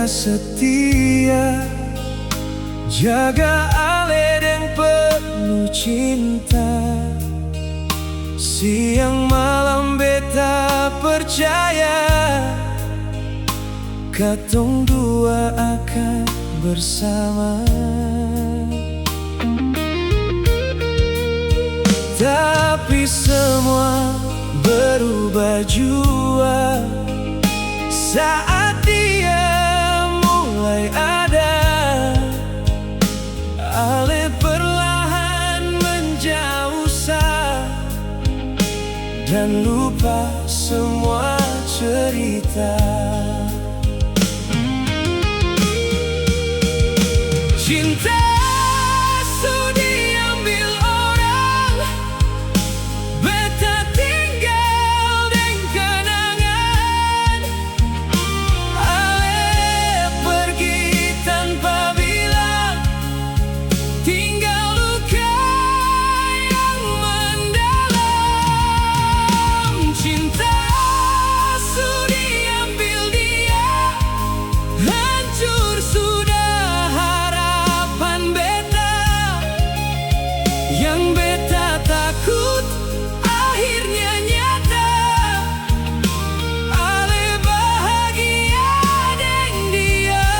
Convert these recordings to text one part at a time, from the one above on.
setia, jaga ale deng penuh cinta. Siang malam beta percaya katong dua akan bersama. Tapi semua berubah jua saat dia mulai ada. Ale perlahan menjauh dan lupa semua cerita. Cinta sudah diambil orang, beta tinggal deng kenangan. Ale pergi tanpa bilang, tinggal luka yang mendalam. Cinta sudah diambil dia, hancur sudah yang beta takut akhirnya nyata. Ale bahagia deng dia.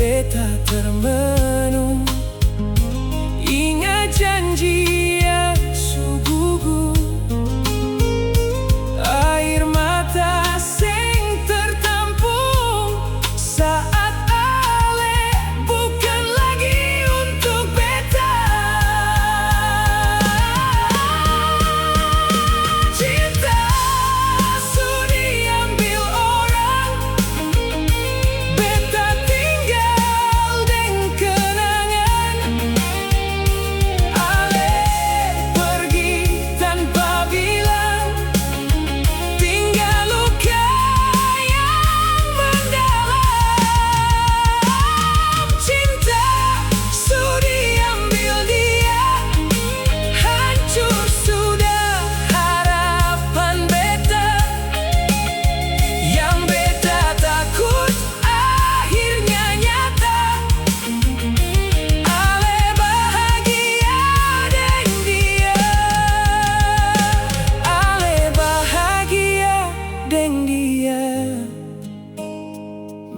Beta termenung, ingat janji yang sugugu. Air mata sing tertampung saat ale bukan lagi untuk beta. Cinta sudah diambil orang, beta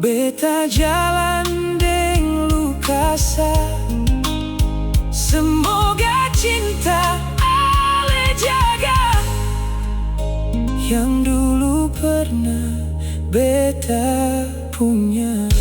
beta jalan deng lukasa. Semoga cinta ale jaga yang dulu pernah beta punya.